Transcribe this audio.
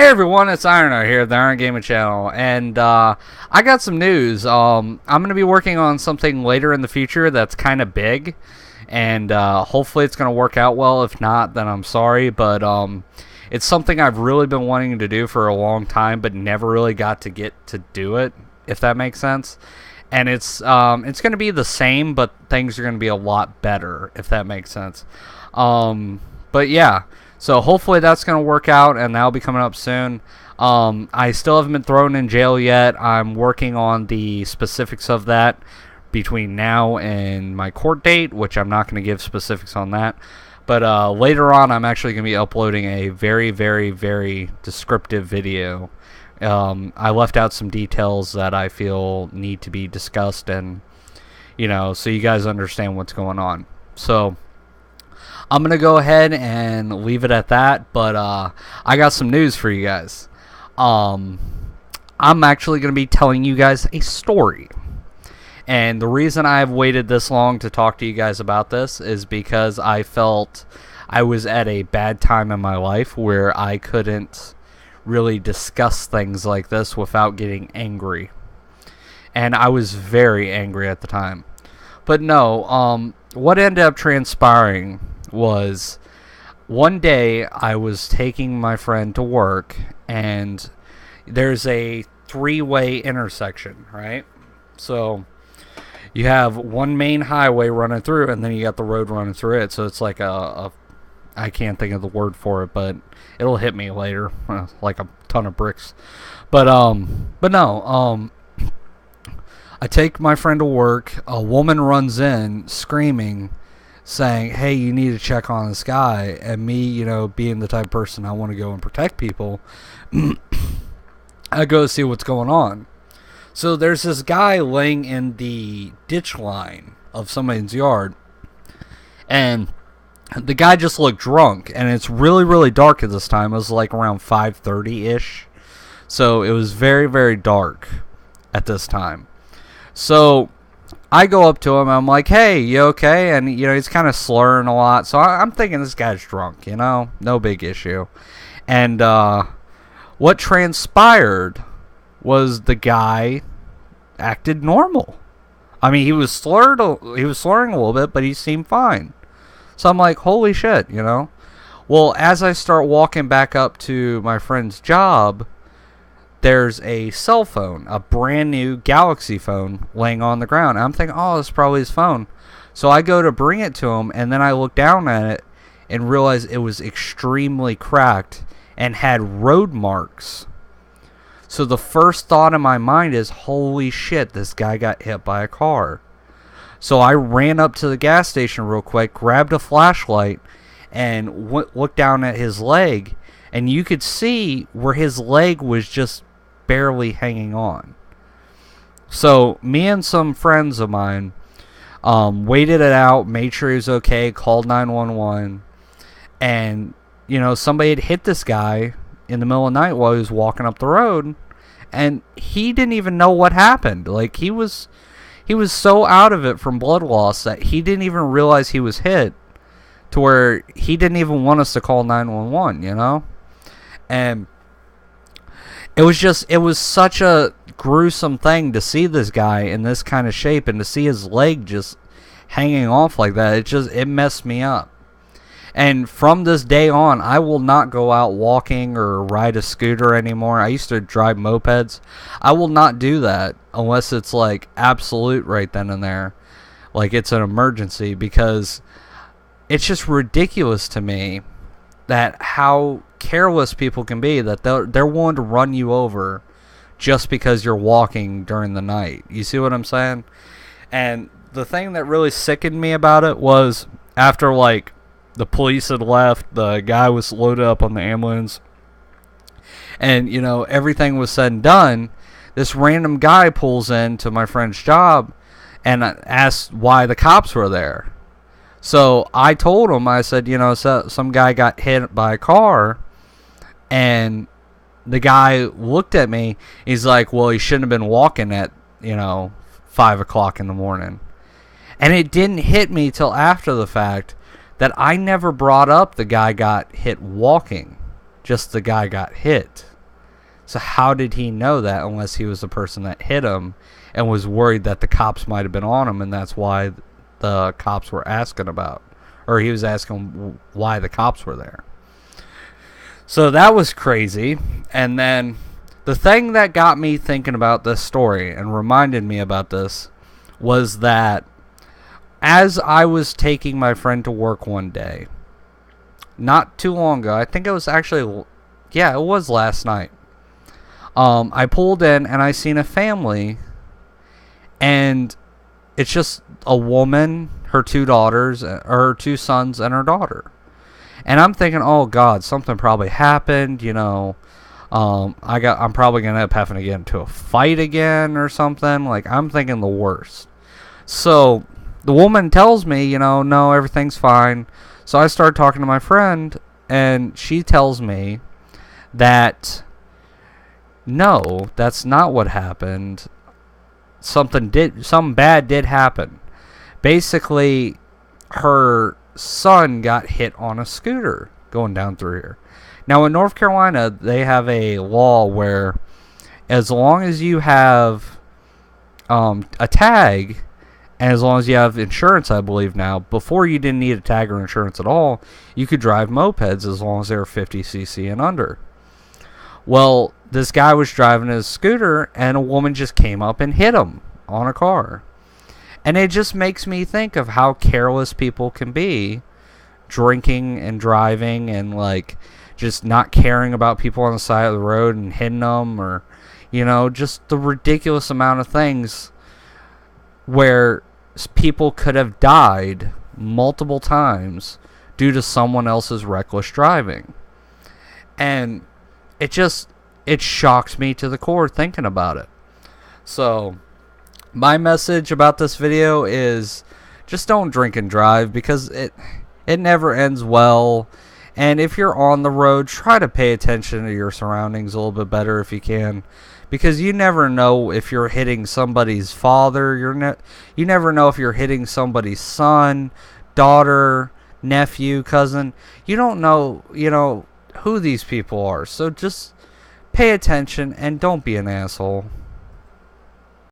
everyone, it's Ironheart here at the Iron Gaming Channel, and I got some news. I'm going to be working on something later in the future that's kind of big, and hopefully it's going to work out well. If not, then I'm sorry, but it's something I've really been wanting to do for a long time, but never really got to get to do it, if that makes sense. And it's going to be the same, but things are going to be a lot better, if that makes sense. But yeah. So hopefully that's going to work out, and that'll be coming up soon. I still haven't been thrown in jail yet. I'm working on the specifics of that between now and my court date, which I'm not going to give specifics on that. But later on, I'm actually going to be uploading a very, very, very descriptive video. I left out some details that I feel need to be discussed, and, so you guys understand what's going on. So I'm going to go ahead and leave it at that, but I got some news for you guys. I'm actually going to be telling you guys a story. And the reason I've waited this long to talk to you guys about this is because I felt I was at a bad time in my life where I couldn't really discuss things like this without getting angry. And I was very angry at the time. But no, what ended up transpiring was one day I was taking my friend to work, and there's a three-way intersection, right? So you have one main highway running through, and then you got the road running through it. So it's like I can't think of the word for it, but it'll hit me later, like a ton of bricks. But no, I take my friend to work. A woman runs in screaming, saying, hey, you need to check on this guy. And me, being the type of person I want to go and protect people, I go see what's going on. So there's this guy laying in the ditch line of somebody's yard, and the guy just looked drunk, and it's really, really dark at this time. It was like around 5:30-ish, so it was very, very dark at this time. So I go up to him, and I'm like, hey, you okay? And, he's kind of slurring a lot. So I'm thinking this guy's drunk, no big issue. And what transpired was the guy acted normal. I mean, he was slurring a little bit, but he seemed fine. So I'm like, holy shit, Well, as I start walking back up to my friend's job, there's a cell phone, a brand new Galaxy phone, laying on the ground. I'm thinking, oh, it's probably his phone. So I go to bring it to him, and then I look down at it and realize it was extremely cracked and had road marks. So the first thought in my mind is, holy shit, this guy got hit by a car. So I ran up to the gas station real quick, grabbed a flashlight, and looked down at his leg, and you could see where his leg was just barely hanging on. So me and some friends of mine waited it out, made sure he was okay, called 911, and somebody had hit this guy in the middle of the night while he was walking up the road, and he didn't even know what happened. Like, he was so out of it from blood loss that he didn't even realize he was hit, to where he didn't even want us to call 911, And it was such a gruesome thing to see this guy in this kind of shape, and to see his leg just hanging off like that. It messed me up. And from this day on, I will not go out walking or ride a scooter anymore. I used to drive mopeds. I will not do that unless it's like absolute right then and there, like it's an emergency, because it's just ridiculous to me that how careless people can be, that they're willing to run you over just because you're walking during the night. You see what I'm saying? And the thing that really sickened me about it was, after like the police had left, the guy was loaded up on the ambulance, and everything was said and done, this random guy pulls into my friend's job and asks why the cops were there. So I told him, I said, some guy got hit by a car, and the guy looked at me. He's like, well, he shouldn't have been walking at, 5 o'clock in the morning. And it didn't hit me till after the fact that I never brought up the guy got hit walking. Just the guy got hit. So how did he know that unless he was the person that hit him and was worried that the cops might have been on him, and that's why the cops were asking about, or he was asking why the cops were there. So that was crazy. And then the thing that got me thinking about this story and reminded me about this was that as I was taking my friend to work one day, not too long ago, I think it was actually, yeah, it was last night. I pulled in and I seen a family, and it's just a woman, her two daughters, or her two sons, and her daughter. And I'm thinking, oh God, something probably happened. I'm probably gonna end up having to get into a fight again or something. Like, I'm thinking the worst. So the woman tells me, no, everything's fine. So I start talking to my friend, and she tells me that no, that's not what happened. Something bad did happen. Basically, her son got hit on a scooter going down through here. Now, in North Carolina, they have a law where as long as you have a tag, and as long as you have insurance, I believe now, before you didn't need a tag or insurance at all, you could drive mopeds as long as they were 50cc and under. Well, this guy was driving his scooter, and a woman just came up and hit him on a car. And it just makes me think of how careless people can be, drinking and driving, and like just not caring about people on the side of the road and hitting them, or just the ridiculous amount of things where people could have died multiple times due to someone else's reckless driving. And it shocks me to the core thinking about it. So my message about this video is just don't drink and drive, because it never ends well. And if you're on the road, try to pay attention to your surroundings a little bit better if you can, because you never know if you're hitting somebody's father. You never know if you're hitting somebody's son, daughter, nephew, cousin. You don't know, who these people are. So just pay attention and don't be an asshole.